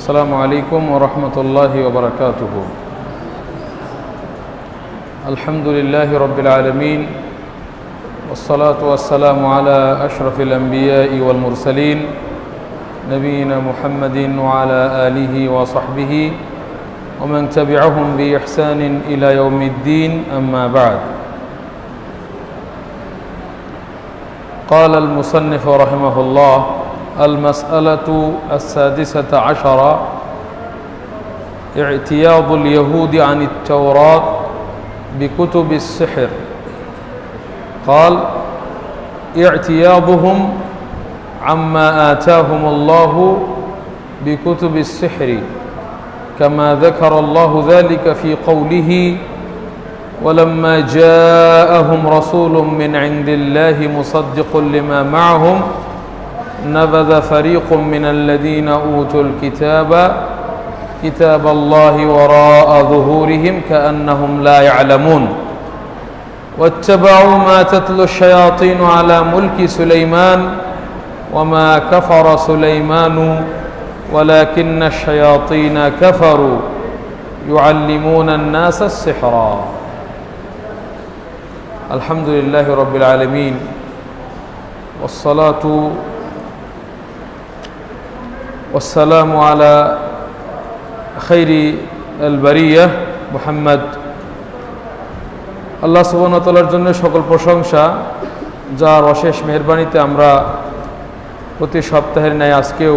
السلام عليكم ورحمة الله وبركاته. الحمد لله رب العالمين، والصلاة والسلام على أشرف الأنبياء والمرسلين نبينا محمد وعلى آله وصحبه ومن تبعهم بإحسان إلى يوم الدين، أما بعد. قال المصنف رحمه الله: المسألة السادسة عشرة: اعتياض اليهود عن التوراة بكتب السحر. قال: اعتياضهم عما آتاهم الله بكتب السحر، كما ذكر الله ذلك في قوله: ولما جاءهم رسول من عند الله مصدق لما معهم نبذ فريق من الذين أوتوا الكتاب كتاب الله وراء ظهورهم كأنهم لا يعلمون واتبعوا ما تتلو الشياطين على ملك سليمان وما كفر سليمان ولكن الشياطين كفروا يعلمون الناس السحر. الحمد لله رب العالمين، والصلاة والسلام على خير البرية محمد। আল্লাহ সুবহানাহু ওয়া তাআলার জন্য সকল প্রশংসা, যার অশেষ মেহেরবানিতে আমরা প্রতি সপ্তাহের ন্যায় আজকেও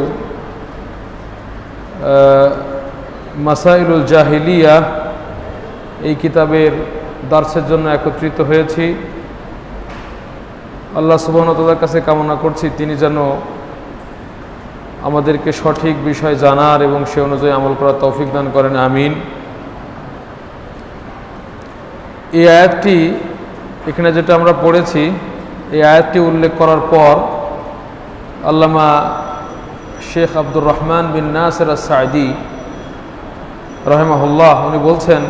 মাসাইলুল জাহিলিয়া এই কিতাবের দার্সের জন্য একত্রিত হয়েছি। আল্লাহ সুবহানাহু ওয়া তাআলার কাছে কামনা করছি তিনি যেন আমাদেরকে সঠিক বিষয় জানার এবং সে অনুযায়ী আমল করার তৌফিক দান করেন, আমিন। এই আয়াতটি এখানে যেটা আমরা পড়েছি, এই আয়াতটি উল্লেখ করার পর আল্লামা শেখ আব্দুর রহমান বিন নাসির আস-সাঈদী রাহিমাহুল্লাহ উনি বলছেন: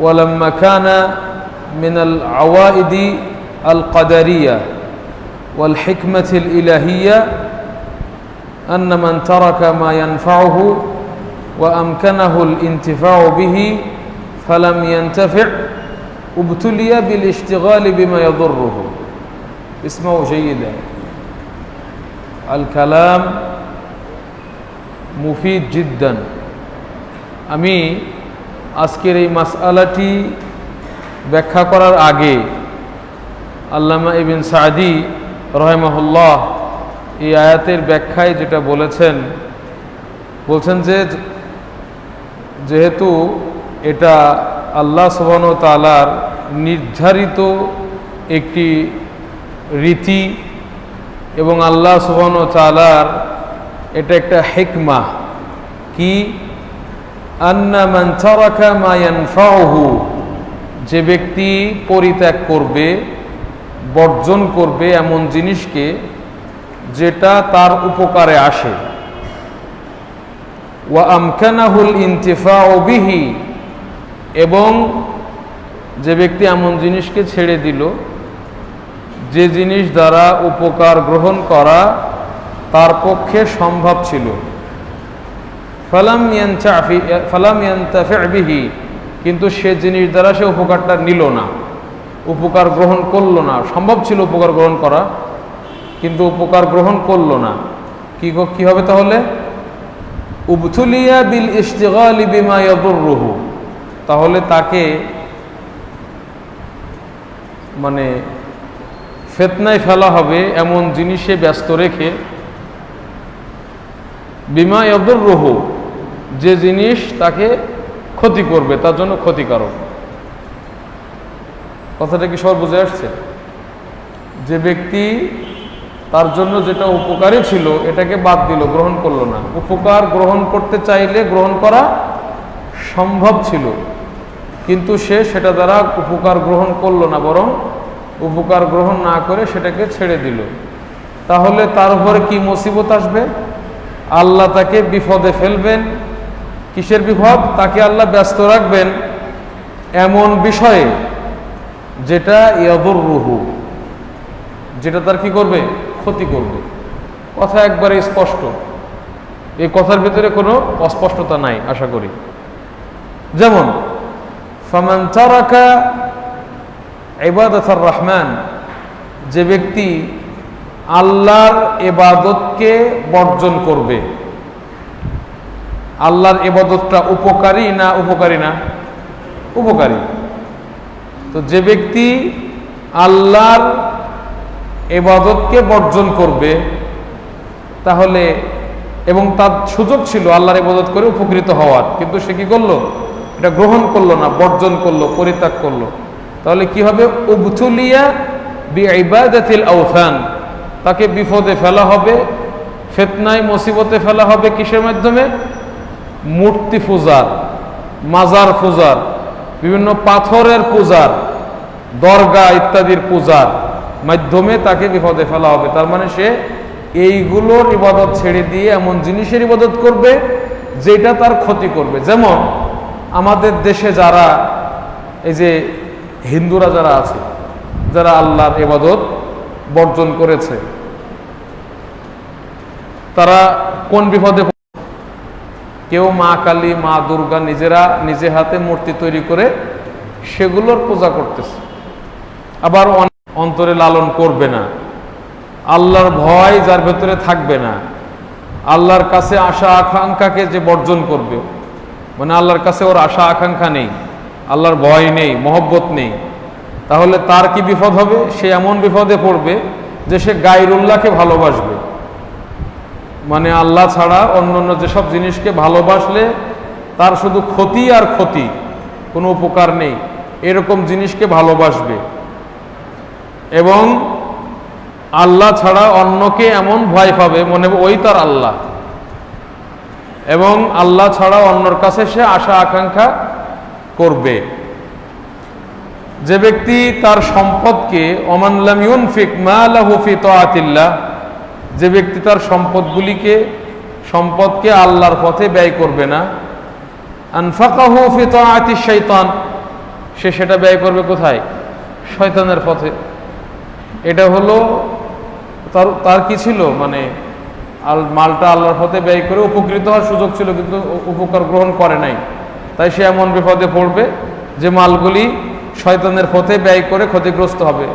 ওয়ালাম্মা কানা মিনাল আওয়াইদি আল কাদারিয়া ওয়াল হিকমাতিল ইলাহিয়া أن من ترك ما ينفعه وأمكنه الانتفاع به فلم ينتفع ابتلي بالاشتغال بما يضره. اسمعوا جيدا، الكلام مفيد جدا. আমি আজকের এই মাসআলাটি ব্যাখ্যা করার আগে আল্লামা ইবনে সাঈদী রাহিমাহুল্লাহ এই আয়াতের ব্যাখ্যায় যেটা বলছেন যে যেহেতু এটা আল্লাহ সুবহানাহু ওয়া তাআলার নির্ধারিত একটি রীতি এবং আল্লাহ সুবহানাহু ওয়া তাআলার এটা একটা হিকমা, কি আন্না মান তারাকা মা ইয়ানফাউহু, যে ব্যক্তি পরিত্যাগ করবে, বর্জন করবে এমন জিনিসকে যেটা তার উপকারে আসে, ওয়া আমকানাহুল ইনতিফাউ বিহি, এবং যে ব্যক্তি এমন জিনিসকে ছেড়ে দিল যে জিনিস দ্বারা উপকার গ্রহণ করা তার পক্ষে সম্ভব ছিল, ফালাম ইয়ানতাফি' বিহি, কিন্তু সে জিনিস দ্বারা সে উপকারটা নিল না, উপকার গ্রহণ করলো না। সম্ভব ছিল উপকার গ্রহণ করা, কিন্তু উপকার গ্রহণ করলো না। কি হবে তাহলে? উবতুলিয়া বিল ইশতিগালি বিমা ইয়াদুররুহু, তাহলে তাকে ফিতনায় ফেলা হবে এমন জিনিসে ব্যস্ত রেখে, বিমা ইয়াদুররুহু, যে জিনিস তাকে ক্ষতি করবে, তার জন্য ক্ষতিকারক। কথাটা কি সব বুঝে আসছে? যে ব্যক্তি তার জন্য যেটা উপকারী ছিল এটাকে বাদ দিল, গ্রহণ করলো না। উপকার গ্রহণ করতে চাইলে গ্রহণ করা সম্ভব ছিল, কিন্তু সে সেটা দ্বারা উপকার গ্রহণ করলো না, বরং উপকার গ্রহণ না করে সেটাকে ছেড়ে দিল। তাহলে তার উপরে কি মুসিবত আসবে? আল্লাহ তাকে বিপদে ফেলবেন। কিসের বিপদ? তাকে আল্লাহ ব্যস্ত রাখবেন এমন বিষয়ে যেটা ইয়াদুররুহু, যেটা তার কি করবে? ক্ষতি করবে। কথা একবারে স্পষ্ট। এই কথার ভিতরে কোনো অস্পষ্টতা নাই আশা করি। যেমন ফামান তারাকা ইবাদাতার রহমান, যে ব্যক্তি আল্লাহর ইবাদতকে বর্জন করবে। আল্লাহর ইবাদতটা উপকারী না উপকারী না? উপকারী। তো যে ব্যক্তি আল্লাহর ইবাদতকে বর্জন করবে, তাহলে এবং তার সুযোগ ছিল আল্লাহর ইবাদত করে উপকৃত হওয়ার, কিন্তু সে কি করলো? এটা গ্রহণ করলো না, বর্জন করলো, পরিত্যাগ করলো। তাহলে কি হবে? উবতুলিয়া বিইবাদাতিল আওথান, তাকে বিপদে ফেলা হবে, ফিতনায় মুসিবতে ফেলা হবে। কিসের মাধ্যমে? মূর্তি পূজার, মাজার পূজার, বিভিন্ন পাথরের পূজার, দরগা ইত্যাদির পূজার মাধ্যমে তাকে বিপদে ফেলা হবে। তার মানে সে এইগুলোর ইবাদত ছেড়ে দিয়ে এমন জিনিসের ইবাদত করবে যেটা তার ক্ষতি করবে। যেমন আমাদের দেশে যারা এই যে হিন্দুরা যারা আছে, যারা আল্লাহর ইবাদত বর্জন করেছে, তারা কোন বিপদে? কেউ মা কালী, মা দুর্গা নিজে হাতে মূর্তি তৈরি করে সেগুলোর পূজা করতেছে। আবার অন্তরে লালন করবে না, আল্লাহর ভয় যার ভেতরে থাকবে না, আল্লাহর কাছে আশা আকাঙ্ক্ষাকে যে বর্জন করবে, মানে আল্লাহর কাছে ওর আশা আকাঙ্ক্ষা নেই, আল্লাহর ভয় নেই, মহব্বত নেই, তাহলে তার কি বিপদ হবে? সে এমন বিপদে পড়বে যে সে গায়রুল্লাহকে ভালোবাসবে। মানে আল্লাহ ছাড়া অন্যান্য যেসব জিনিসকে ভালোবাসলে তার শুধু ক্ষতি আর ক্ষতি, কোনো উপকার নেই, এরকম জিনিসকে ভালোবাসবে। এবং আল্লাহ ছাড়া অন্যকে এমন ভয় পাবে, মনে হবে ওই তার আল্লাহ, এবং আল্লাহ ছাড়া অন্যর কাছে সে আশা আকাঙ্ক্ষা করবে। যে ব্যক্তি তার সম্পদকে ওমান লাম ইউনফিক মা লাহু ফি তাআতিল্লাহ, যে ব্যক্তি তার সম্পদকে আল্লাহর পথে ব্যয় করবে না, আনফাকাহু ফি তাআতি শাইতান, সে সেটা ব্যয় করবে কোথায়? শয়তানের পথে। এটা হলো তার কি ছিল? মানে মালটা আল্লাহর পথে ব্যয় করে উপকৃত হওয়ার সুযোগ ছিল, কিন্তু উপকার গ্রহণ করে নাই, তাই সে এমন বিপদে পড়বে যে মালগুলি শয়তানের পথে ব্যয় করে ক্ষতিগ্রস্ত হবে।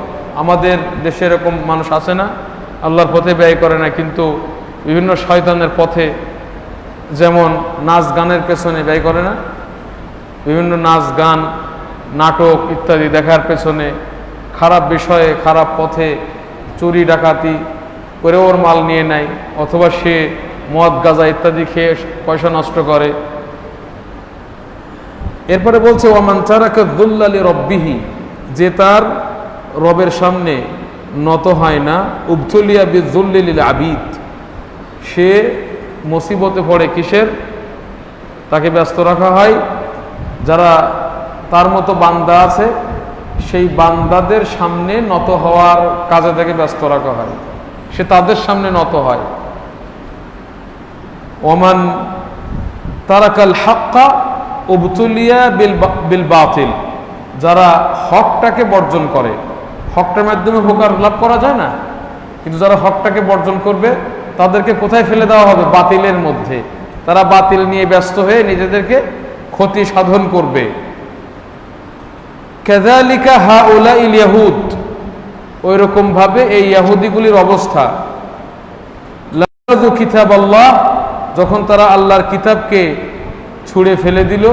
আমাদের দেশে এরকম মানুষ আছে না? আল্লাহর পথে ব্যয় করে না, কিন্তু বিভিন্ন শয়তানের পথে, যেমন নাচ গানের পেছনে ব্যয় করে না, বিভিন্ন নাচ গান, নাটক ইত্যাদি দেখার পেছনে, খারাপ বিষয়ে, খারাপ পথে চুরি ডাকাতি করে ওর মাল নিয়ে নেয়, অথবা সে মদ গাঁজা ইত্যাদি খেয়ে পয়সা নষ্ট করে। এরপরে বলছে ওয়ামান তারাকা যুল্লা লিরাব্বিহি, যে তার রবের সামনে নত হয় না, উবতুলিয়া বিযুল্লি লিল আবিদ, সে মুসিবতে পড়ে। কিসের? তাকে ব্যস্ত রাখা হয়, যারা তার মতো বান্দা আছে সেই বান্দাদের সামনে নত হওয়ার কাজে তাকে ব্যস্ত রাখা হয়, সে তাদের সামনে নত হয়। ওমান তারাকাল হাক্কা উবতুলিয়া বিল বাতিল, যারা হকটাকে বর্জন করে, হকটার মাধ্যমে উপকার লাভ করা যায় না, কিন্তু যারা হকটাকে বর্জন করবে তাদেরকে কোথায় ফেলে দেওয়া হবে? বাতিলের মধ্যে। তারা বাতিল নিয়ে ব্যস্ত হয়ে নিজেদেরকে ক্ষতি সাধন করবে। কাযালিকা হাউলাইল ইয়াহুদ, ওই রকম ভাবে এই ইহুদিগুলির অবস্থা। লাযু কিতাবাল্লাহ, যখন তারা আল্লাহর কিতাবকে ছুঁড়ে ফেলে দিল।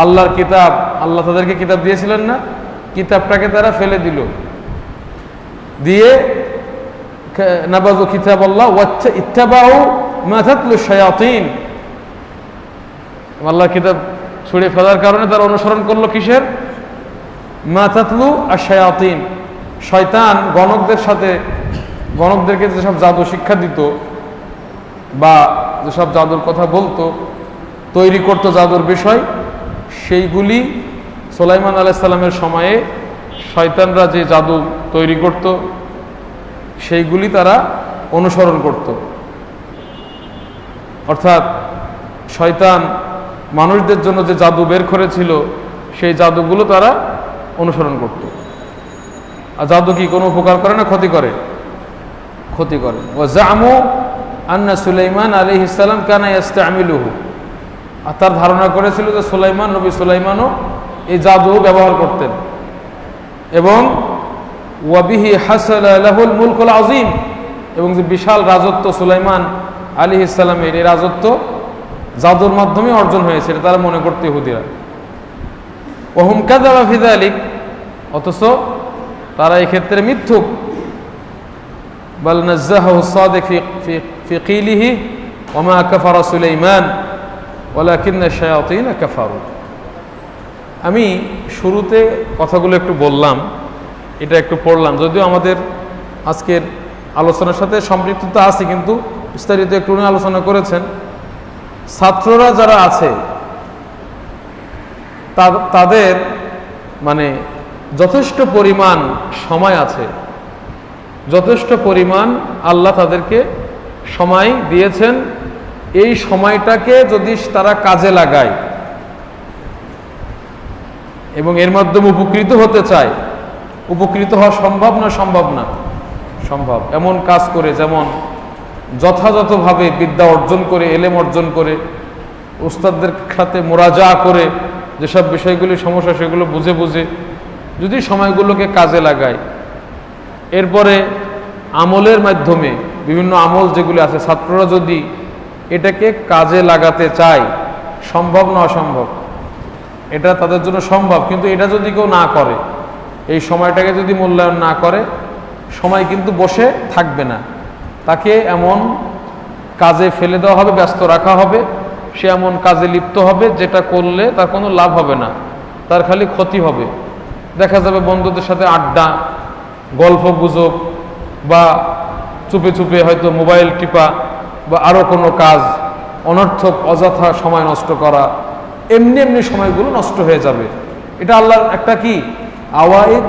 আল্লাহর কিতাব, আল্লাহ তাদেরকে কিতাব দিয়েছিলেন না, কিতাবটাকে তারা ফেলে দিল, দিয়ে নাবাযু কিতাবাল্লাহ ওয়াত্তাবাউ মা তাতলু শায়াতিন, আল্লাহর কিতাব ছুঁড়ে ফেলার কারণে তারা অনুসরণ করলো কিসের? মা তাতলু আশ-শায়াতিন, শয়তান গণকদেরকে যেসব জাদু শিক্ষা দিত বা যেসব জাদুর কথা বলতো, তৈরি করতো জাদুর বিষয়, সেইগুলি সুলাইমান আলাইহিস সালামের সময়ে শয়তানরা যে জাদু তৈরি করত সেইগুলি তারা অনুসরণ করত। অর্থাৎ শয়তান মানুষদের জন্য যে জাদু বের করেছিল সেই জাদুগুলো তারা অনুসরণ করত। আর জাদু কি কোনো উপকার করে না ক্ষতি করে? ক্ষতি করে। ওয়া জামু আন্না সুলাইমান আলাইহিস সালাম কানা ইস্তামিলুহু, আর তার ধারণা করেছিল যে নবী সুলাইমানও এই জাদু ব্যবহার করতেন। এবং ওয়াবিহি হাসালা লাহুল মুলকুল আযীম, এবং যে বিশাল রাজত্ব সুলাইমান আলাইহিস সালামের, এই রাজত্ব জাদুর মাধ্যমে অর্জন হয়েছে, এটা তারা মনে করতে ইহুদিরা। ওহুম কাযাবা ফি যালিক, অথচ তারা এই ক্ষেত্রে মিথ্যুক। বাল নাজ্জাহু সাদিক ফি কিলিহি ওয়া মা কাফারা সুলাইমান ওয়ালাকিন্না শায়াতিন কাফারু। আমি শুরুতে কথাগুলো একটু বললাম, এটা একটু পড়লাম, যদিও আমাদের আজকের আলোচনার সাথে সম্পৃক্ততা আছে, কিন্তু বিস্তারিত একটু উনি আলোচনা করেছেন। ছাত্ররা যারা আছে তাদের মানে যথেষ্ট পরিমাণ সময় আছে, যথেষ্ট পরিমাণ আল্লাহ তাদেরকে সময় দিয়েছেন। এই সময়টাকে যদি তারা কাজে লাগায় এবং এর মাধ্যমে উপকৃত হতে চায়, উপকৃত হওয়া সম্ভব না? সম্ভব না? সম্ভব। এমন কাজ করে, যেমন যথাযথভাবে বিদ্যা অর্জন করে, এলেম অর্জন করে, উস্তাদদের সাথে মোরাজা করে, যেসব বিষয়গুলি সমস্যা সেগুলো বুঝে বুঝে যদি সময়গুলোকে কাজে লাগায়, এরপরে আমলের মাধ্যমে বিভিন্ন আমল যেগুলি আছে, ছাত্ররা যদি এটাকে কাজে লাগাতে চায়, সম্ভব না অসম্ভব? এটা তাদের জন্য সম্ভব। কিন্তু এটা যদি কেউ না করে, এই সময়টাকে যদি মূল্যায়ন না করে, সময় কিন্তু বসে থাকবে না, তাকে এমন কাজে ফেলে দেওয়া হবে, ব্যস্ত রাখা হবে, সে এমন কাজে লিপ্ত হবে যেটা করলে তার কোনো লাভ হবে না, তার খালি ক্ষতি হবে। দেখা যাবে বন্ধুদের সাথে আড্ডা, গল্প গুজব, বা চুপে চুপে হয়তো মোবাইল টিপা, বা আরও কোনো কাজ, অনর্থক অযথা সময় নষ্ট করা, এমনি এমনি সময়গুলো নষ্ট হয়ে যাবে। এটা আল্লাহর একটা কি আওয়াইদ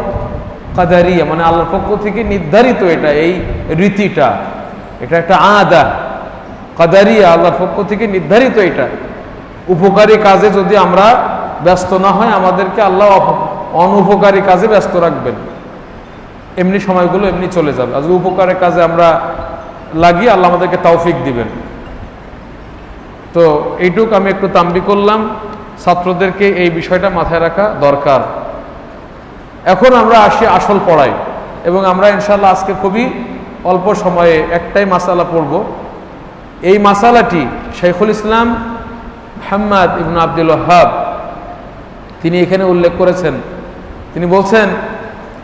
কাদারিয়া, মানে আল্লাহর পক্ষ থেকে নির্ধারিত এটা, এই রীতিটা, এটা একটা আদা কাদারিয়া, আল্লাহর পক্ষ থেকে নির্ধারিত। এটা উপকারী কাজে যদি আমরা ব্যস্ত না হয়, আমাদেরকে আল্লাহ অনুপকারী কাজে ব্যস্ত রাখবেন, এমনি সময়গুলো এমনি চলে যাবে। আজ উপকারের কাজে আমরা লাগিয়ে আল্লাহ আমাদেরকে তৌফিক দিবেন। তো এইটুক আমি একটু তাম্বি করলাম, ছাত্রদেরকে এই বিষয়টা মাথায় রাখা দরকার। এখন আমরা আসি আসল পড়াই, এবং আমরা ইনশাআল্লাহ আজকে খুবই অল্প সময়ে একটাই মাসালা পড়ব। এই মাসালাটি শাইখুল ইসলাম মুহাম্মদ ইবনে আব্দুল ওয়াহ্হাব তিনি এখানে উল্লেখ করেছেন। তিনি বলছেন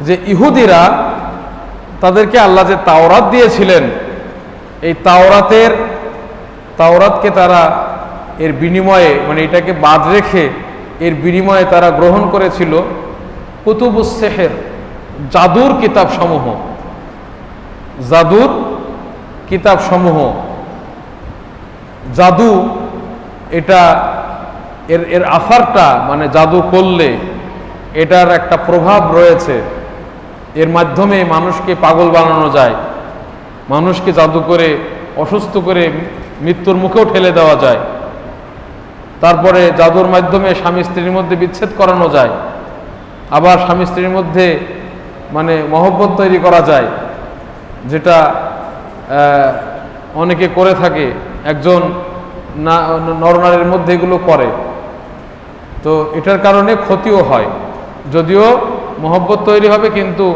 যে ইহুদিরা, তাদেরকে আল্লাহ যে তাওরাত দিয়েছিলেন, এই তাওরাতকে তারা এর বিনিময়ে, মানে এটাকে বাদ রেখে এর বিনিময়ে তারা গ্রহণ করেছিল কুতুবুস সিহর, জাদুর কিতাবসমূহ, জাদুর কিতাবসমূহ। জাদু এটা এর আসারটা, মানে জাদু করলে এটার একটা প্রভাব রয়েছে, এর মাধ্যমে মানুষকে পাগল বানানো যায়, মানুষকে জাদু করে অসুস্থ করে মৃত্যুর মুখেও ঠেলে দেওয়া যায়। তারপরে জাদুর মাধ্যমে স্বামী স্ত্রীর মধ্যে বিচ্ছেদ করানো যায়, আবার স্বামী স্ত্রীর মধ্যে মানে মহব্বত তৈরি করা যায়, যেটা অনেকে করে থাকে, একজন নরনারীর মধ্যে এগুলো করে। তো এটার কারণে ক্ষতিও হয়, যদিও মহব্বত তৈরি হবে, কিন্তু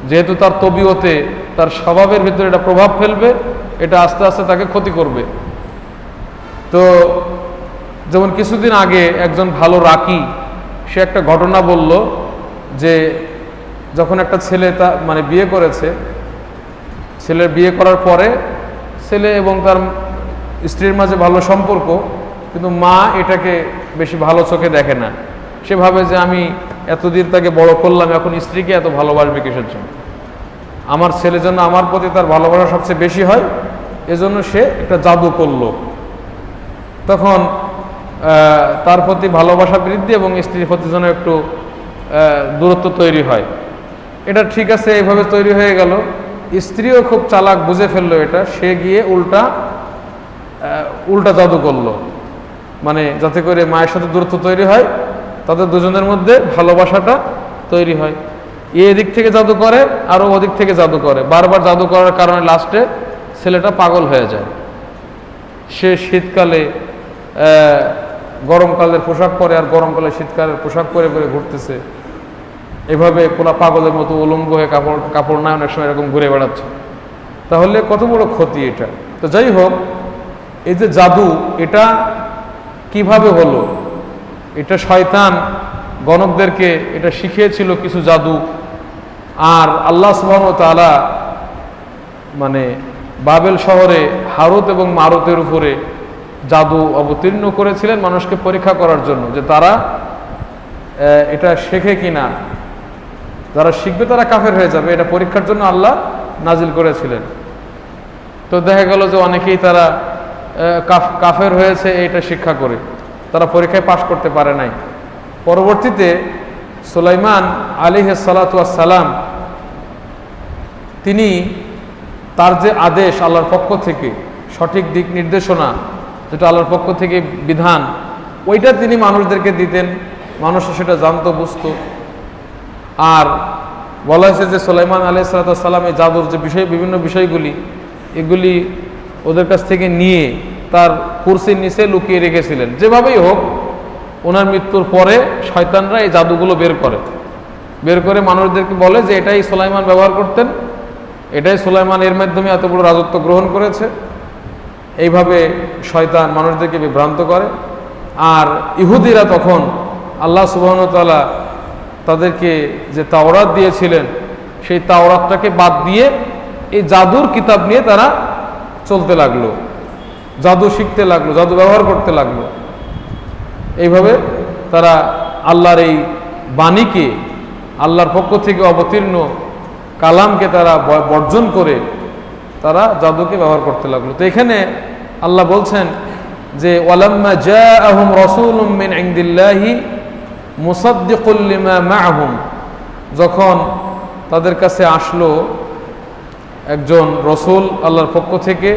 যেহেতু তার তবিয়তে, তার স্বভাবের ভিতরে এটা প্রভাব ফেলবে, এটা আস্তে আস্তে তাকে ক্ষতি করবে। তো যেমন কিছুদিন আগে একজন ভালো রাকি, সে একটা ঘটনা বলল যে যখন একটা ছেলে মানে বিয়ে করেছে, ছেলের বিয়ে করার পরে ছেলে এবং তার স্ত্রীর মাঝে ভালো সম্পর্ক, কিন্তু মা এটাকে বেশি ভালো চোখে দেখে না। সে ভাবে যে আমি এতদিন তাকে বড় করলাম, এখন স্ত্রীকে এত ভালোবাসবে কিসের জন্য? আমার ছেলের জন্য আমার প্রতি তার ভালোবাসা সবচেয়ে বেশি হয়, এজন্য সে একটা জাদু করলো। তখন তার প্রতি ভালোবাসা বৃদ্ধি এবং স্ত্রীর প্রতি যেন একটু দূরত্ব তৈরি হয়। এটা ঠিক আছে, এইভাবে তৈরি হয়ে গেল। স্ত্রীও খুব চালাক, বুঝে ফেললো এটা, সে গিয়ে উল্টা জাদু করলো, মানে যাতে করে মায়ের সাথে দূরত্ব তৈরি হয়, তাদের দুজনের মধ্যে ভালোবাসাটা তৈরি হয়। এদিক থেকে জাদু করে, আরও ওদিক থেকে জাদু করে, বারবার জাদু করার কারণে লাস্টে ছেলেটা পাগল হয়ে যায়। সে শীতকালে গরমকালের পোশাক পরে আর গরমকালে শীতকালের পোশাক পরে পরে ঘুরতেছে, এভাবে পোলা পাগলের মতো উলঙ্গ হয়ে কাপড় না অনেক সময় এরকম ঘুরে বেড়াচ্ছে। তাহলে কত বড় ক্ষতি এটা। তো যাই হোক, এই যে জাদু, এটা কিভাবে হলো? এটা শয়তান গণকদেরকে এটা শিখিয়েছিল কিছু জাদু। আর আল্লাহ সুবহানাহু ওয়া তাআলা মানে বাবেল শহরে হারুত এবং মারুতের উপরে জাদু অবতীর্ণ করেছিলেন মানুষকে পরীক্ষা করার জন্য, যে তারা এটা শেখে কিনা। যারা শিখবে তারা কাফের হয়ে যাবে, এটা পরীক্ষার জন্য আল্লাহ নাজিল করেছিলেন। তো দেখা গেল যে অনেকেই তারা কাফের হয়েছে এটা শিক্ষা করে, তারা পরীক্ষায় পাশ করতে পারে নাই। পরবর্তীতে সুলাইমান আলাইহিস সালাতু ওয়াস সালাম তিনি তার যে আদেশ আল্লাহর পক্ষ থেকে, সঠিক দিক নির্দেশনা যেটা আল্লাহর পক্ষ থেকে বিধান, ওইটা তিনি মানুষদেরকে দিতেন, মানুষ সেটা জানতো, বুঝতো। আর বলা হয়েছে যে সুলাইমান আলাইহিস সালাতু ওয়াস সালাম এই জাদুর যে বিভিন্ন বিষয়গুলি, এগুলি ওদের কাছ থেকে নিয়ে তার কুরসির নিচে লুকিয়ে রেখেছিলেন। যেভাবেই হোক, ওনার মৃত্যুর পরে শয়তানরা এই জাদুগুলো বের করে মানুষদেরকে বলে যে এটাই সুলাইমান ব্যবহার করতেন, এটাই সুলাইমান এর মাধ্যমে এত বড় রাজত্ব গ্রহণ করেছে। এইভাবে শয়তান মানুষদেরকে বিভ্রান্ত করে। আর ইহুদিরা তখন আল্লাহ সুবহানাহু ওয়া তাআলা তাদেরকে যে তাওরাত দিয়েছিলেন, সেই তাওরাতটাকে বাদ দিয়ে এই জাদুর কিতাব নিয়ে তারা চলতে লাগলো, জাদু শিখতে লাগলো, জাদু ব্যবহার করতে লাগলো। এইভাবে তারা আল্লাহর এই বাণীকে, আল্লাহর পক্ষ থেকে অবতীর্ণ কালামকে তারা বর্জন করে তারা জাদুকে ব্যবহার করতে লাগলো। তো এখানে আল্লাহ বলছেন যে ওয়ালাম্মা জাআহুম রাসূলুম মিন ইনদিল্লাহি মুসাদ্দিকুল লিমা মাআহুম, যখন তাদের কাছে আসলো একজন রসূল আল্লাহর পক্ষ থেকে,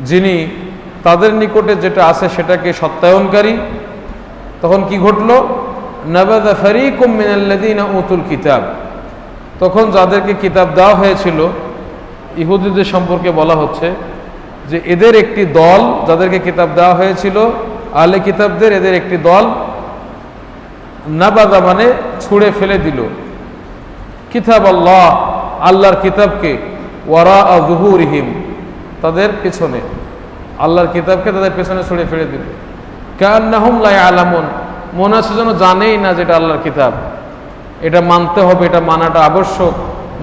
যিনি তাদের নিকটে যেটা আছে সেটাকে সত্যায়নকারী, তখন কি ঘটলো? নাবাযা ফারীকুম মিনাল্লাযীনা উতুল কিতাব, তখন যাদেরকে কিতাব দেওয়া হয়েছিল, ইহুদিদের সম্পর্কে বলা হচ্ছে যে এদের একটি দল, যাদেরকে কিতাব দেওয়া হয়েছিল আহলে কিতাবদের, এদের একটি দল নাবাযা মানে ছুঁড়ে ফেলে দিল কিতাব আল্লাহ, আল্লাহর কিতাবকে, ওয়ারাআ যুহুরিহিম, তাদের পেছনে, আল্লাহর কিতাবকে তাদের পেছনে ছুঁড়ে ফেলে দিল। কান্নাহুম লা ইয়ালামুন, মনে হচ্ছে যেন জানেই না যেটা আল্লাহর কিতাব, এটা মানতে হবে, এটা মানাটা আবশ্যক,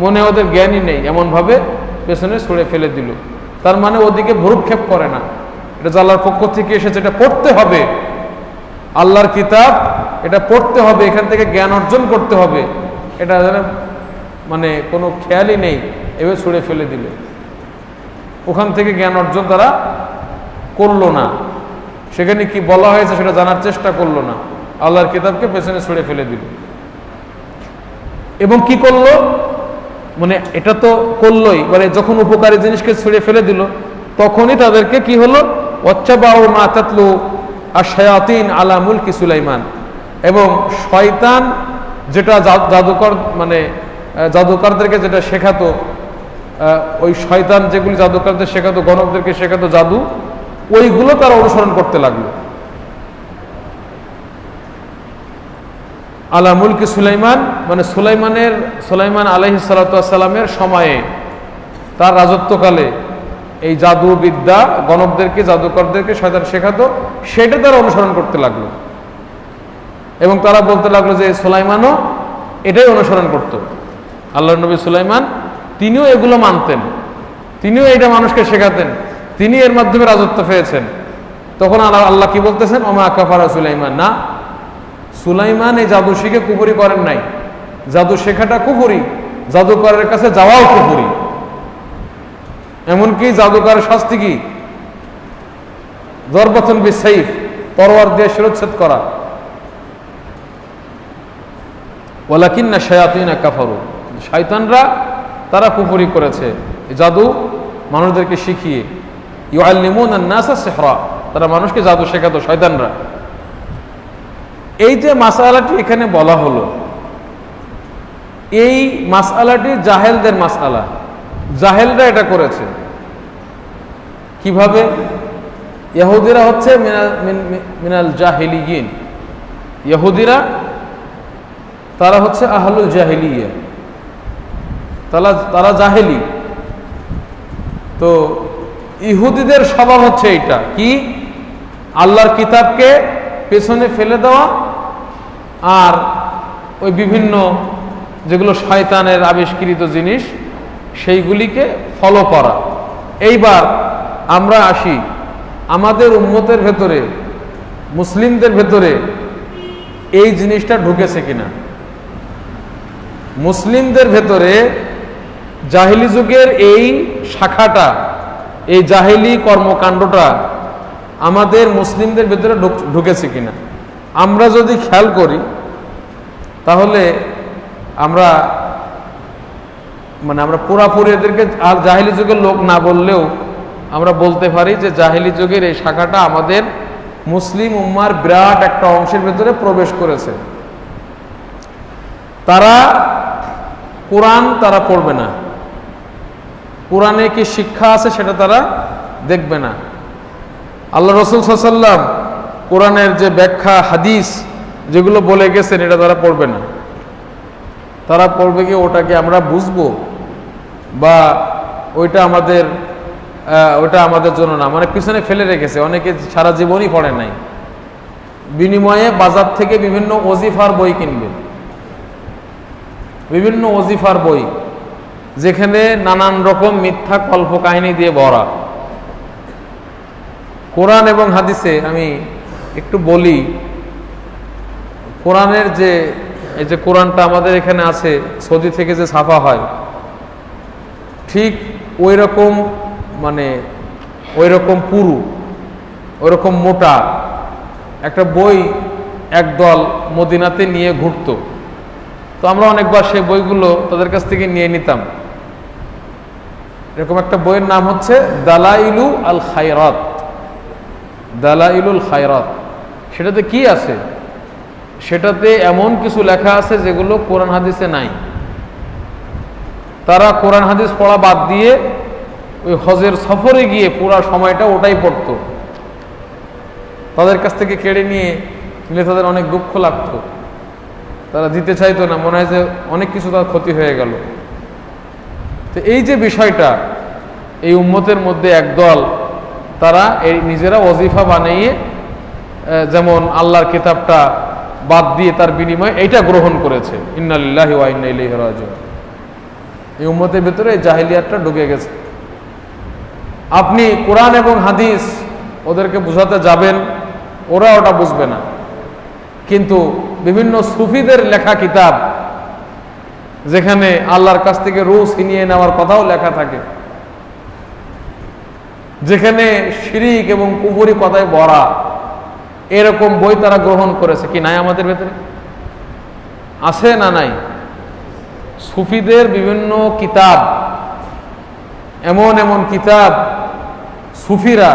মনে ওদের জ্ঞানই নেই, এমনভাবে পেছনে ছুঁড়ে ফেলে দিল। তার মানে ওদিকে ভ্রুক্ষেপ করে না, এটা যে আল্লাহর পক্ষ থেকে এসেছে, এটা পড়তে হবে, আল্লাহর কিতাব, এটা পড়তে হবে, এখান থেকে জ্ঞান অর্জন করতে হবে, এটা মানে কোনো খেয়ালই নেই, এভাবে ছুঁড়ে ফেলে দিল। ওখান থেকে জ্ঞান অর্জন তারা করলো না, সেখানে কি বলা হয়েছে সেটা জানার চেষ্টা করলো না, আল্লাহর কিতাবকে পেছনে ছুঁড়ে ফেলে দিল। এবং কি করলো, মানে এটা তো করলোই, মানে যখন উপকারী জিনিসকে ছুঁড়ে ফেলে দিল, তখনই তাদেরকে কি হলো? ওয়াত্তাবাউ মা তাতলু আশ-শায়াতিন আলা মুলকি সুলাইমান, এবং শয়তান যেটা জাদুকর মানে জাদুকরদেরকে যেটা শেখাতো, ওই শয়তান যেগুলি জাদুকরদের শেখাতো, গণকদেরকে শেখাতো জাদু, ওইগুলো তারা অনুসরণ করতে লাগলো। আলা মুলকি সুলাইমান মানে সুলাইমান আলাইহিস সালাতু ওয়াস সালামের সময়ে, তার রাজত্বকালে এই জাদু বিদ্যা গণকদেরকে, জাদুকরদেরকে শয়তান শেখাতো, সেটা তারা অনুসরণ করতে লাগলো। এবং তারা বলতে লাগলো যে সুলাইমানও এটাই অনুসরণ করত। আল্লাহর নবী সুলাইমান তিনিও এগুলো মানতেন, তিনিও এটা মানুষকে শেখাতেন, তিনি এর মাধ্যমে রাজত্ব পেয়েছেন। তখন আল্লাহ কি বলতেছেন? ওমা কাফারা সুলাইমান, না, সুলাইমান এই জাদু শিখে কুফরি করেন নাই, জাদু শেখাটা কুফরি, জাদুকরের কাছে যাওয়াও কুফরি। এমনকি জাদুকরের শাস্তি কি? দরবাতুন বিসাইফ, তরোয়ার দিয়ে শিরচ্ছেদ করা। ওয়ালাকিন্না শায়াতিনা কাফারু, শয়তানরা তারা কুফরি করেছে জাদু মানুষদেরকে শিখিয়ে। ইউআল্লিমুনা আন-নাসা সিহরা, তারা মানুষকে জাদু শেখাতো শয়তানরা। এই যে মাসআলাটি এখানে বলা হলো, এই মাসআলাটি জাহেলদের মাসআলা, জাহেলরা এটা করেছে। কিভাবে? ইহুদিরা হচ্ছে মিনাল জাহিলিয়িন, ইহুদিরা তারা হচ্ছে আহলুল জাহিলিয়া, তারা জাহেলি। তো ইহুদিদের স্বভাব হচ্ছে এটা কি, আল্লাহর কিতাবকে পেছনে ফেলে দেওয়া আর ওই বিভিন্ন যেগুলো শয়তানের আবিষ্কৃত জিনিস সেইগুলিকে ফলো করা। এইবার আমরা আসি আমাদের উম্মতের ভেতরে, মুসলিমদের ভেতরে এই জিনিসটা ঢুকেছে কিনা। মুসলিমদের ভেতরে জাহিলি যুগের এই শাখাটা, এই জাহিলি কর্মকাণ্ডটা আমাদের মুসলিমদের ভেতরে ঢুকেছে কিনা। আমরা যদি খেয়াল করি তাহলে আমরা পুরাপুরি এদেরকে আর জাহিলি যুগের লোক না বললেও আমরা বলতে পারি যে জাহিলি যুগের এই শাখাটা আমাদের মুসলিম উম্মার বিরাট একটা অংশের ভেতরে প্রবেশ করেছে। তারা কোরআন তারা পড়বে না, কোরআনে কি শিক্ষা আছে সেটা তারা দেখবে না। আল্লাহ রাসূল সাল্লাল্লাহু আলাইহি ওয়াসাল্লাম কোরআনের যে ব্যাখ্যা হাদিস যেগুলো বলে গেছেন এটা তারা পড়বে না। তারা পড়বে কি ওটাকে আমরা বুঝবো বা ওইটা আমাদের জন্য না, মানে পিছনে ফেলে রেখেছে। অনেকে সারা জীবনই পড়ে নাই, বিনিময়ে বাজার থেকে বিভিন্ন ওজিফার বই কিনবে, বিভিন্ন ওজিফার বই যেখানে নানান রকম মিথ্যা কল্পকাহিনী দিয়ে ভরা। কোরআন এবং হাদিসে আমি একটু বলি, কোরআনের এই যে কোরআনটা আমাদের এখানে আছে সৌদি থেকে যে ছাপা হয়, ঠিক ওই রকম মানে ওই রকম পুরু, ওই রকম মোটা একটা বই একদল মদিনাতে নিয়ে ঘুরতো। তো আমরা অনেকবার সেই বইগুলো তাদের কাছ থেকে নিয়ে নিতাম। এরকম একটা বইয়ের নাম হচ্ছে দালাইলু আল খায়রাত, দালাইলুল খায়রাত। সেটাতে কি আছে? সেটাতে এমন কিছু লেখা আছে যেগুলো কোরআন হাদিসে নাই। তারা কোরআন হাদিস পড়া বাদ দিয়ে ওই হজের সফরে গিয়ে পুরা সময়টা ওটাই পড়তো। তাদের কাছ থেকে কেড়ে নিলে তাদের অনেক দুঃখ লাগতো, তারা দিতে চাইতো না, মনে হয় যে অনেক কিছু তার ক্ষতি হয়ে গেল। তো এই যে বিষয়টা, এই উম্মতের মধ্যে একদল তারা এই নিজেরা ওজিফা বানিয়ে, যেমন আল্লাহর কিতাবটা বাদ দিয়ে তার বিনিময়ে এইটা গ্রহণ করেছে। ইন্না লিল্লাহি ওয়া ইন্না ইলাইহি রাজিউন। এই উম্মতের ভিতরে এই জাহিলিয়াতটা ঢুকে গেছে। আপনি কোরআন এবং হাদিস ওদেরকে বুঝাতে যাবেন, ওরা ওটা বুঝবে না। কিন্তু বিভিন্ন সুফিদের লেখা কিতাব, যেখানে আল্লাহর কাছ থেকে রূহ ছিনিয়ে নেওয়ার কথাও লেখা থাকে, যেখানে শিরিক এবং কুফরি কথায় ভরা, এরকম বই তারা গ্রহণ করেছে। কি নাই আমাদের ভেতরে? আছে না নাই? সুফিদের বিভিন্ন কিতাব, এমন এমন কিতাব, সুফিরা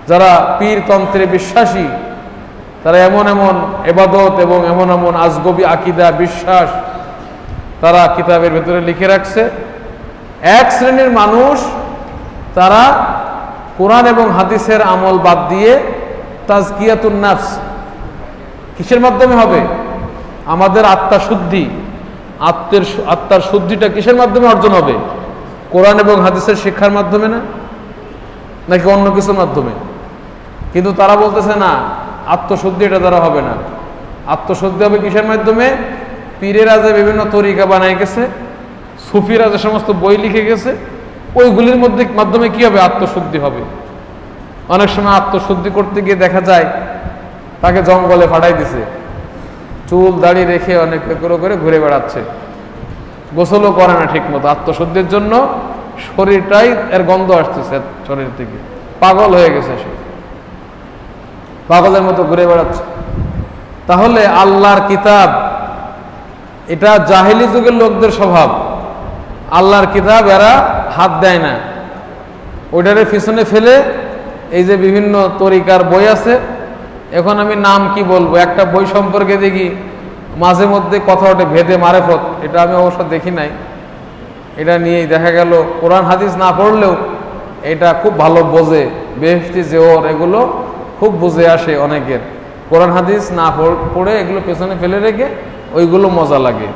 যারা পীরতন্ত্রে বিশ্বাসী, তারা এমন এমন ইবাদত এবং এমন এমন আজগবি আকীদা বিশ্বাস তারা কিতাবের ভেতরে লিখে রাখছে। এক শ্রেণীর মানুষ তারা কোরআন এবং হাদিসের আমল বাদ দিয়ে তাজকিয়াতুন নাফস, কিসের মাধ্যমে হবে? আমাদের আত্মা শুদ্ধি, আত্মার শুদ্ধিটা কিসের মাধ্যমে অর্জন হবে? কোরআন এবং হাদিসের শিক্ষার মাধ্যমে না, নাকি অন্য কিছুর মাধ্যমে? কিন্তু তারা বলতেছে না, আত্মশুদ্ধি এটা দ্বারা হবে না। আত্মশুদ্ধি হবে কিসের মাধ্যমে? পীরেরা যে বিভিন্ন তরিকা বানায় গেছে, সুফিরা যে সমস্ত বই লিখে গেছে, ওইগুলির মাধ্যমে কি হবে? আত্মশুদ্ধি হবে। অনেক সময় আত্মশুদ্ধি করতে গিয়ে দেখা যায় তাকে জঙ্গলে ফাটাই দিছে, চুল দাড়ি রেখে অনেক করে ঘুরে বেড়াচ্ছে, গোসলও করে না ঠিক মতো। আত্মশুদ্ধির জন্য শরীরটাই এর গন্ধ আসতেছে শরীর থেকে, পাগল হয়ে গেছে, সে পাগলের মতো ঘুরে বেড়াচ্ছে। তাহলে আল্লাহর কিতাব, এটা জাহিলি যুগের লোকদের স্বভাব। আল্লাহর কিতাব এরা হাত দেয় না, ওইটারে পিছনে ফেলে এই যে বিভিন্ন তরিকার বই আছে, এখন আমি নাম কি বলবো, একটা বই সম্পর্কে দেখি মাঝে মধ্যে কথা ওঠে ভেদে মারেফত, এটা আমি অবশ্য দেখি নাই। এটা নিয়েই দেখা গেল কোরআন হাদিস না পড়লেও এটা খুব ভালো বোঝে, বেহেশতি জেওর এগুলো খুব বুঝে আসে অনেকের। কোরআন হাদিস না পড়ে এগুলো পেছনে ফেলে রেখে ওইগুলো মজা লাগে।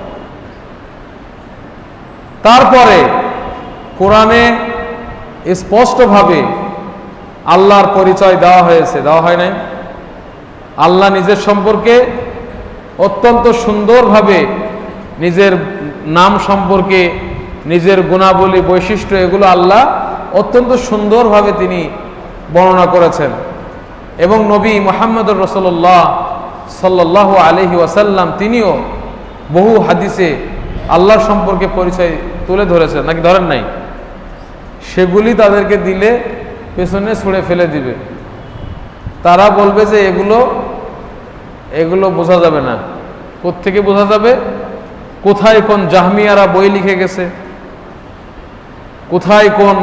তারপরে কোরআনে স্পষ্টভাবে আল্লাহর পরিচয় দেওয়া হয়েছে, দেওয়া হয় নাই? আল্লাহ নিজের সম্পর্কে অত্যন্ত সুন্দরভাবে, নিজের নাম সম্পর্কে, নিজের গুণাবলী বৈশিষ্ট্য এগুলো আল্লাহ অত্যন্ত সুন্দরভাবে তিনি বর্ণনা করেছেন। এবং নবী মুহাম্মদুর রাসূলুল্লাহ সাল্লাল্লাহু আলাইহি ওয়াসাল্লাম তিনিও বহু হাদিসে আল্লাহর সম্পর্কে পরিচয় তুলে ধরেছেন, নাকি ধরেন নাই? সেগুলি তাদেরকে দিলে পেছনে ছুঁড়ে ফেলে দিবে। তারা বলবে যে এগুলো বোঝা যাবে না। কোত্থেকে বোঝা যাবে? কোথায় কোন জাহমিয়ারা বই লিখে গেছে, কোথায় কোন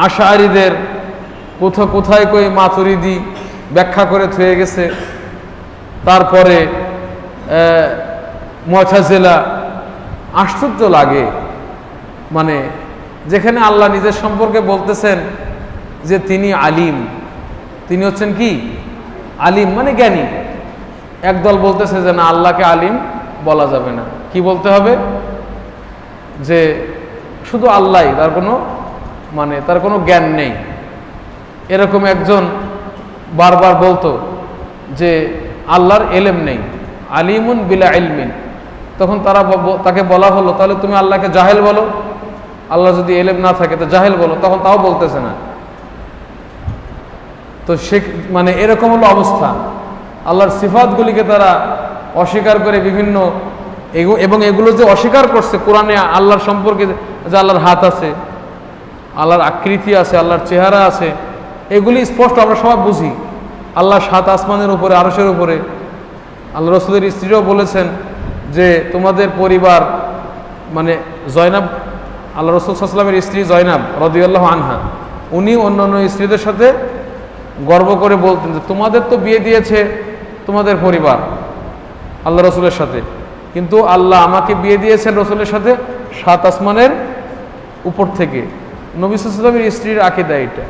আশারীদের, কোথায় কই মাতুরিদি ব্যাখ্যা করে থয়ে গেছে, তারপরে মুতাজিলা। আশ্চর্য লাগে, মানে যেখানে আল্লাহ নিজের সম্পর্কে বলতেছেন যে তিনি আলিম, তিনি হচ্ছেন কি আলিম, মানে জ্ঞানী। একদল বলতেছে যে না, আল্লাহকে আলিম বলা যাবে না, কি বলতে হবে? যে শুধু আল্লাহ, তার কোনো জ্ঞান নেই। এরকম একজন বারবার বলতো যে আল্লাহর এলেম নেই, আলিমুন বিলা ইলমিন। তখন তাকে বলা হলো, তাহলে তুমি আল্লাহকে জাহেল বলো, আল্লাহ যদি এলেম না থাকে তো জাহেল বলো। তখন তাও বলতেছে না। তো সে মানে এরকম হলো অবস্থা। আল্লাহর সিফাতগুলিকে তারা অস্বীকার করে বিভিন্ন, এবং এগুলো যে অস্বীকার করছে কোরআনে আল্লাহর সম্পর্কে, যে আল্লাহর হাত আছে, আল্লাহর আকৃতি আছে, আল্লাহর চেহারা আছে, এগুলি স্পষ্ট আমরা সবাই বুঝি। আল্লাহ 7 আসমানের উপরে, আরশের উপরে। আল্লাহ রাসূলের স্ত্রীও বলেছেন যে তোমাদের পরিবার, মানে জয়নাব, আল্লাহ রাসূল সাল্লাল্লাহু আলাইহি ওয়াসাল্লামের স্ত্রী জয়নাব রাদিয়াল্লাহু আনহা, উনি অন্যান্য স্ত্রীদের সাথে গর্ব করে বলতেন যে তোমাদের তো বিয়ে দিয়েছে তোমাদের পরিবার আল্লাহ রাসূলের সাথে, কিন্তু আল্লাহ আমাকে বিয়ে দিয়েছেন রাসূলের সাথে 7 আসমানের উপর থেকে। নবী সাল্লাল্লাহু আলাইহি ওয়াসাল্লামের স্ত্রীর আকীদা এটা।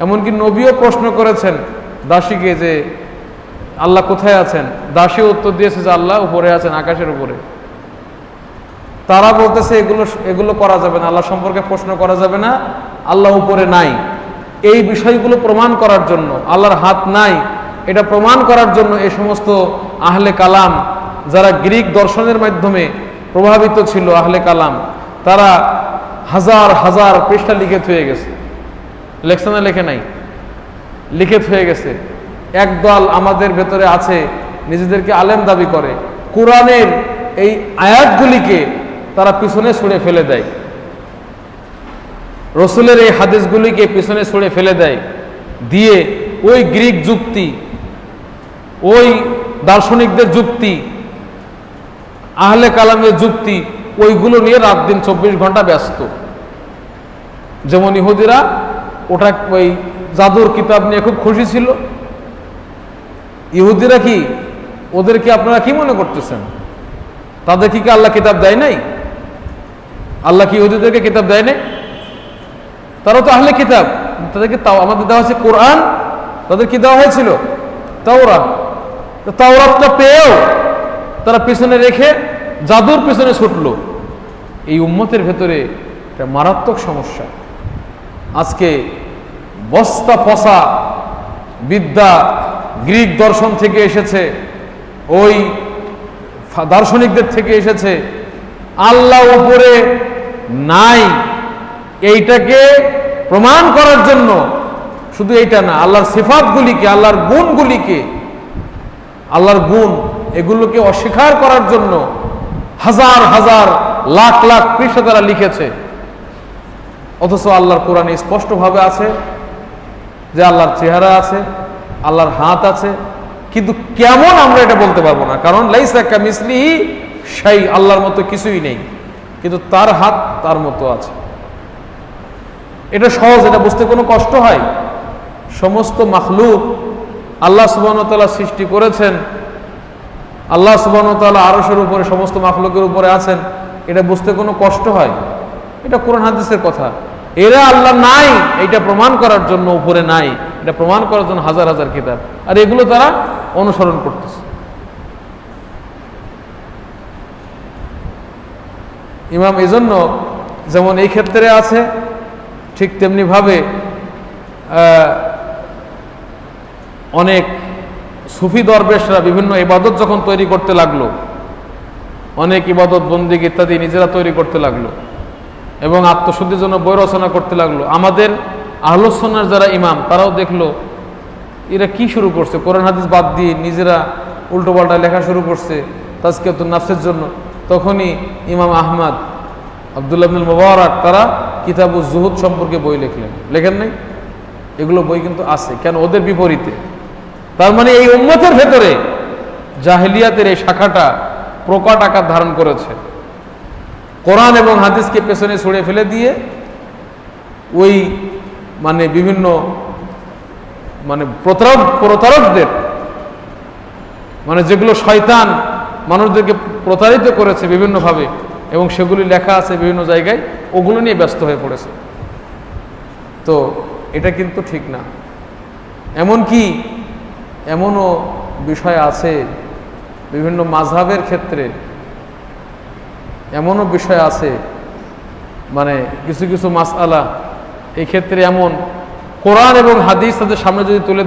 এমনকি নবীও প্রশ্ন করেছেন দাসীকে যে আল্লাহ কোথায় আছেন? দাসী উত্তর দিয়েছে যে আল্লাহ উপরে আছেন, আকাশের উপরে। তারা বলতেছে এগুলো করা যাবে না, আল্লাহ সম্পর্কে প্রশ্ন করা যাবে না, আল্লাহ উপরে নাই। এই বিষয়গুলো প্রমাণ করার জন্য, আল্লাহর হাত নাই এটা প্রমাণ করার জন্য এই সমস্ত আহলে কালাম, যারা গ্রিক দর্শনের মাধ্যমে প্রভাবিত ছিল, আহলে কালাম, তারা হাজার হাজার পৃষ্ঠা লিখে থয়ে গেছে। লেখছে না? লেখে নাই, লিখে থয়ে গেছে। একদল আমাদের ভেতরে আছে, নিজেদেরকে আলেম দাবি করে, কোরআনের এই আয়াতগুলিকে তারা পিছনে ছুঁড়ে ফেলে দেয়, রসুলের এই হাদিসগুলিকে পিছনে ছুঁড়ে ফেলে দেয়, দিয়ে ওই গ্রিক যুক্তি, ওই দার্শনিকদের যুক্তি, আহলে কালামের যুক্তি, ওইগুলো নিয়ে রাত দিন 24 ঘন্টা ব্যস্ত। যেমন ইহুদিরা ওটা ওই জাদুর কিতাব নিয়ে খুব খুশি ছিল। ইহুদিরা কি, ওদেরকে আপনারা কি মনে করতেছেন? তাদের কি আল্লাহ কিতাব দেয় নাই? আল্লাহ কি ইহুদিদেরকে কিতাব দেয় নাই? তারা তো আহলে কিতাব, তাদেরকে তাও আমাদের দেওয়া হয়েছে কোরআন, তাদের কি দেওয়া হয়েছিল? তাওরাত। তাওরাতটা পেয়েও তারা পিছনে রেখে জাদুর পিছনে ছুটলো। এই উম্মতের ভেতরে একটা মারাত্মক সমস্যা। আজকে বস্তা পচা বিদ্যা গ্রিক দর্শন থেকে এসেছে, ওই দার্শনিকদের থেকে এসেছে। আল্লাহ উপরে নাই এইটাকে প্রমাণ করার জন্য, শুধু এইটা না, আল্লাহর সিফাতগুলিকে, আল্লাহর গুণগুলিকে, আল্লাহর গুণ এগুলোকে অস্বীকার করার জন্য হাজার হাজার লাখ লাখ পৃষ্ঠা তারা লিখেছে। অথচ আল্লাহর কোরআনে স্পষ্টভাবে আছে যে আল্লাহর চেহারা আছে, আল্লাহর হাত আছে, কিন্তু কেমন আমরা এটা বলতে পারবো না, কারণ লাইসা কামিসলিহি শাই, আল্লাহর মতো কিছুই নেই, কিন্তু তার হাত তার মতো আছে। এটা সহজ, এটা বুঝতে কোনো কষ্ট হয়? সমস্ত মাখলুক আল্লাহ সুবহানাহু ওয়া তাআলা সৃষ্টি করেছেন, আল্লাহ সুবহানাহু ওয়া তাআলা আরশের উপরে সমস্ত মাখলুকের উপরে আছেন, এটা বুঝতে কোনো কষ্ট হয়? এটা কোরআন হাদিসের কথা। এরা আল্লাহ নাই এটা প্রমাণ করার জন্য উপরে নাই, এটা প্রমাণ করার জন্য হাজার হাজার কিতাব, আর এগুলো তারা অনুসরণ করতেছে। ইমাম এজন্য যেমন এই ক্ষেত্রে আছে, ঠিক তেমনি ভাবে অনেক সুফি দরবেশরা বিভিন্ন ইবাদত যখন তৈরি করতে লাগলো, অনেক ইবাদত বন্দিগ ইত্যাদি নিজেরা তৈরি করতে লাগলো এবং আত্মশুদ্ধির জন্য বই রচনা করতে লাগলো, আমাদের আহলুস সুন্নাহর যারা ইমাম তারাও দেখলো এরা কি শুরু করছে, কোরআন হাদিস বাদ দিয়ে নিজেরা উল্টোপাল্টা লেখা শুরু করছে তাজকিয়াতুন নাফসের জন্য। তখনই ইমাম আহমদ, আব্দুল্লাহ ইবনুল মুবারক তারা কিতাবুজ জুহুদ সম্পর্কে বই লিখলেন। লেখেন নাই? এগুলো বই কিন্তু আছে। কেন? ওদের বিপরীতে। তার মানে এই উম্মতের ভেতরে জাহেলিয়াতের এই শাখাটা প্রকট আকার ধারণ করেছে। কোরআন এবং হাদিসকে পেছনে ছুঁড়ে ফেলে দিয়ে ওই মানে বিভিন্ন মানে প্রতারকদের, মানে যেগুলো শয়তান মানুষদেরকে প্রতারিত করেছে বিভিন্নভাবে এবং সেগুলি লেখা আছে বিভিন্ন জায়গায়, ওগুলো নিয়ে ব্যস্ত হয়ে পড়েছে। তো এটা কিন্তু ঠিক না। এমনকি এমনও বিষয় আছে বিভিন্ন মাযহাবের ক্ষেত্রে, এমনও বিষয় আছে মানে কিছু কিছু মাসআলা এই ক্ষেত্রে এমন কোরআন এবং হাদিস তাদের সামনে যদি তুলে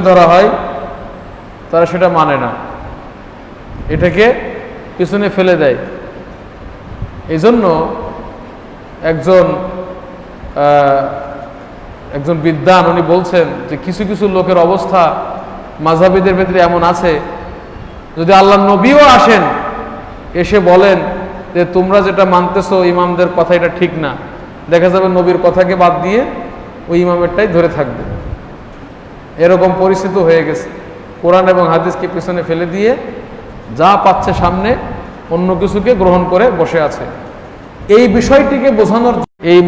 ধরা হয় তারা সেটা মানে না, এটাকে পিছনে ফেলে দেয়। এই জন্য একজন বিদ্বান উনি বলছেন যে কিছু কিছু লোকের অবস্থা মাযহাবীদের ভেতরে এমন আছে, যদি আল্লাহর নবীও আসেন এসে বলেন যে তোমরা যেটা মানতেছো ইমামদের কথা এটা ঠিক না, দেখা যাবে নবীর কথাকে বাদ দিয়ে ওই ইমামেরটাই ধরে থাকবে। এরকম পরিস্থিতি হয়ে গেছে। কোরআন এবং হাদিসকে পিছনে ফেলে দিয়ে যা পাচ্ছে সামনে অন্য কিছুকে গ্রহণ করে বসে আছে। এই বিষয়টিকে বোঝানোর এই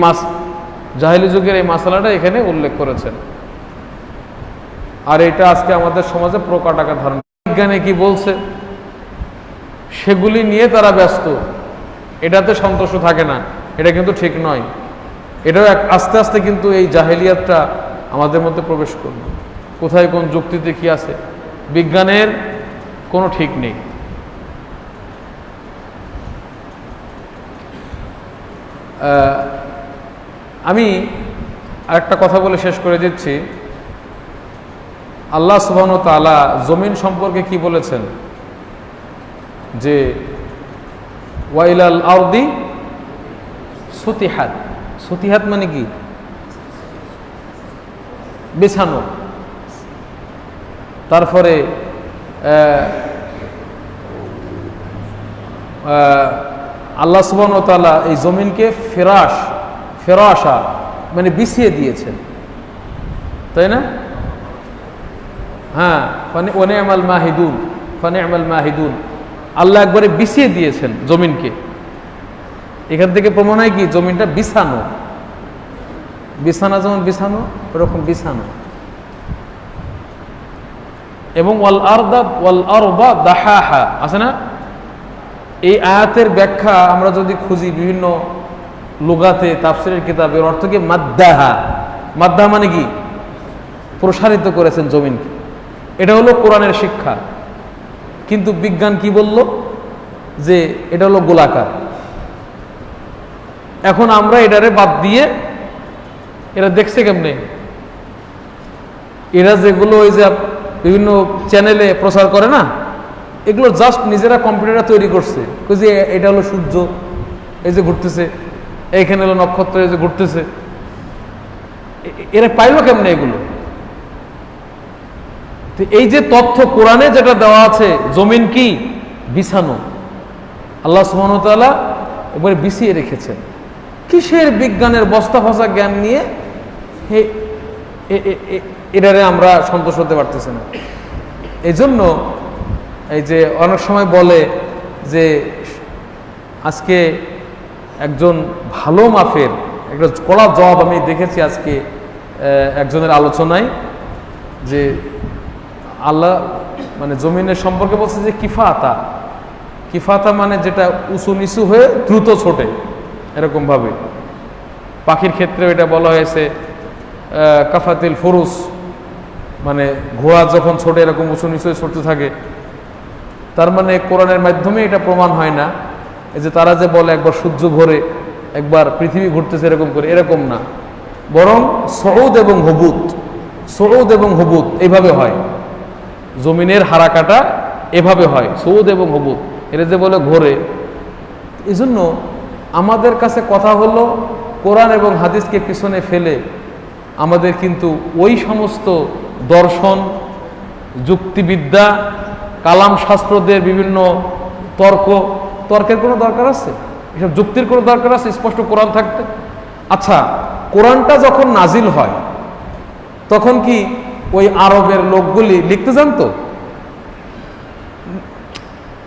জাহেলি যুগের এই মাসালাটা এখানে উল্লেখ করেছেন। আর এটা আজকে আমাদের সমাজে প্রকট আকার ধারণ। বিজ্ঞানে কি বলছে সেগুলি নিয়ে তারা ব্যস্ত, এটাতে সন্তুষ্ট থাকে না, এটা কিন্তু ঠিক নয়। এটাও আস্তে আস্তে কিন্তু এই জাহেলিয়াতটা আমাদের মধ্যে প্রবেশ করবে। কোথায় কোন যুক্তিতে কি আছে, বিজ্ঞানের কোনো ঠিক নেই। আমি আরেকটা কথা বলে শেষ করে দিচ্ছি। আল্লাহ সুবহানাহু ওয়া তাআলা জমিন সম্পর্কে কি বলেছেন যে ওয়াইলাল আরদি সুতিহাত। সুতিহাত মানে কি? বিছানো। তারপরে আল্লাহ সুবহানাহু ওয়া তাআলা এই জমিনকে ফেরাশা মানে বিছিয়ে দিয়েছেন, তাই না? হ্যাঁ, ফানি'মাল মাহিদুন, আল্লাহ একবারে বিছিয়ে দিয়েছেন জমিনকে। এখান থেকে প্রমাণ হয় কি জমিনটা বিছানো, বিছানা যেমন বিছানো ওরকম বিছানো। এবং ওয়াল আরদা দাহাহা আছে না? এই আয়াতের ব্যাখ্যা আমরা যদি খুঁজি বিভিন্ন লুগাতে তাফসীরের কিতাবের অর্থ কি মাদ্দাহা মানে কি? প্রসারিত করেছেন জমিনকে। এটা হলো কোরআনের শিক্ষা। কিন্তু বিজ্ঞান কি বলল যে এটা হলো গোলাকার। এখন আমরা এটারে বাদ দিয়ে এরা দেখছে কেমনে, এরা যেগুলো ওই যে বিভিন্ন চ্যানেলে প্রচার করে না, এগুলো জাস্ট নিজেরা কম্পিউটারে তৈরি করছে। যে এটা হলো সূর্য এই যে ঘুরতেছে, এইখানে হলো নক্ষত্র এই যে ঘুরতেছে। এরা পাইলো কেমনে এগুলো? এই যে তথ্য কোরআনে যেটা দেওয়া আছে জমিন কি বিছানো, আল্লাহ সুবহানাহু ওয়া তাআলা এবারে বিছিয়ে রেখেছেন। কিসের বিজ্ঞানের বস্তা ফসা জ্ঞান নিয়ে এটারে আমরা সন্তুষ্ট হতে পারতেছি না। এই জন্য এই যে অনেক সময় বলে যে আজকে একজন ভালো মাফের একটা কড়া জবাব আমি দেখেছি আজকে একজনের আলোচনায়, যে আল্লাহ মানে জমিনের সম্পর্কে বলছে যে কিফাতা মানে যেটা উঁচু নিচু হয়ে দ্রুত ছোটে, এরকমভাবে। পাখির ক্ষেত্রে এটা বলা হয়েছে কাফাতিল ফুরুস, মানে ঘোড়া যখন ছোটে এরকম উঁচু নিচু ছুটতে থাকে। তার মানে কোরআনের মাধ্যমে এটা প্রমাণ হয় না এই যে তারা যে বলে একবার সূর্য ঘোরে একবার পৃথিবী ঘুরতেছে এরকম করে, এরকম না, বরং সউদ এবং হুবুত, সউদ এবং হুবুত এইভাবে হয়। জমিনের হারাকাটা এভাবে হয়, সউদ এবং হুবুত। এটা যে বলে ঘোরে, এই জন্য আমাদের কাছে কথা হলো কোরআন এবং হাদিসকে পিছনে ফেলে আমাদের কিন্তু ওই সমস্ত দর্শন, যুক্তিবিদ্যা, কালাম শাস্ত্রদের বিভিন্ন তর্কের কোনো দরকার আছে? এসব যুক্তির কোনো দরকার আছে স্পষ্ট কোরআন থাকতে? আচ্ছা, কোরআনটা যখন নাজিল হয় তখন কি ওই আরবের লোকগুলি লিখতে জানতো?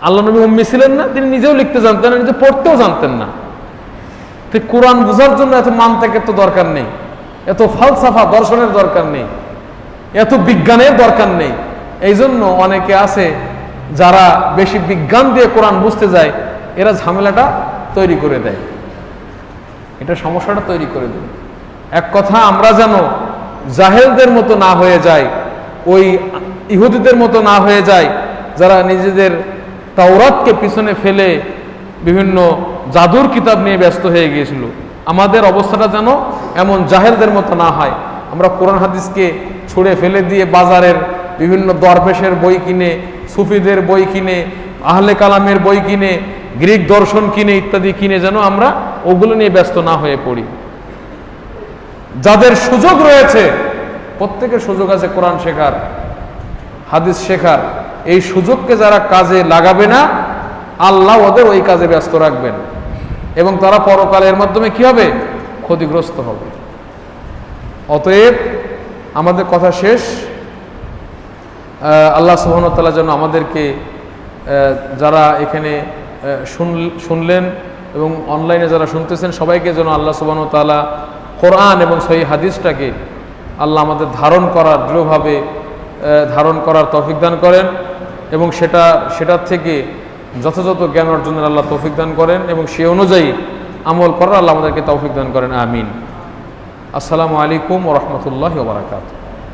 আল্লাহ নবী উম্মি ছিলেন না? তিনি নিজেও লিখতে জানতেন না, নিজে পড়তেও জানতেন না। তো কোরআন বোঝার জন্য এত মানতাকের তো দরকার নেই, এত ফালসাফা দর্শনের দরকার নেই, এত বিজ্ঞানের দরকার নেই। এই জন্য অনেকে আছে যারা বেশি বিজ্ঞান দিয়ে কোরআন বুঝতে যায়, এরা ঝামেলাটা তৈরি করে দেয়, এটা সমস্যাটা তৈরি করে দেয়। এক কথা, আমরা যেন জাহেলদের মতো না হয়ে যায়, ওই ইহুদিদের মতো না হয়ে যায় যারা নিজেদের তাওরাতকে পিছনে ফেলে বিভিন্ন জাদুর কিতাব নিয়ে ব্যস্ত হয়ে গিয়েছিল। আমাদের অবস্থাটা যেন এমন জাহেলদের মতো না হয়। আমরা কোরআন হাদিসকে ছুঁড়ে ফেলে দিয়ে বাজারের বিভিন্ন দরবেশের বই কিনে, সুফিদের বই কিনে, আহলে কালামের বই কিনে, গ্রিক দর্শন কিনে, ইত্যাদি কিনে যেন আমরা ওগুলো নিয়ে ব্যস্ত না হয়ে পড়ি। যাদের সুযোগ রয়েছে, প্রত্যেকের সুযোগ আছে কোরআন শেখার, হাদিস শেখার। এই সুযোগকে যারা কাজে লাগাবে না, আল্লাহ ওদের ওই কাজে ব্যস্ত রাখবেন এবং তারা পরকালের মাধ্যমে কি হবে? ক্ষতিগ্রস্ত হবে। অতএব আমাদের কথা শেষ। আল্লাহ সুবহানাহু ওয়া তাআলা যেন আমাদেরকে, যারা এখানে শুনলেন এবং অনলাইনে যারা শুনতেছেন, সবাইকে যেন আল্লাহ সুবহানাহু ওয়া তাআলা কোরআন এবং সহিহ হাদিসটাকে আল্লাহ আমাদের দৃঢ়ভাবে ধারণ করার তৌফিক দান করেন এবং সেটার থেকে যথাযথ জ্ঞান অর্জনের আল্লাহ তৌফিক দান করেন এবং সে অনুযায়ী আমল করার আল্লাহ আমাদেরকে তৌফিক দান করেন। আমিন। আসসালামু আলাইকুম ওয়া রাহমাতুল্লাহি ওয়া বারাকাতুহু।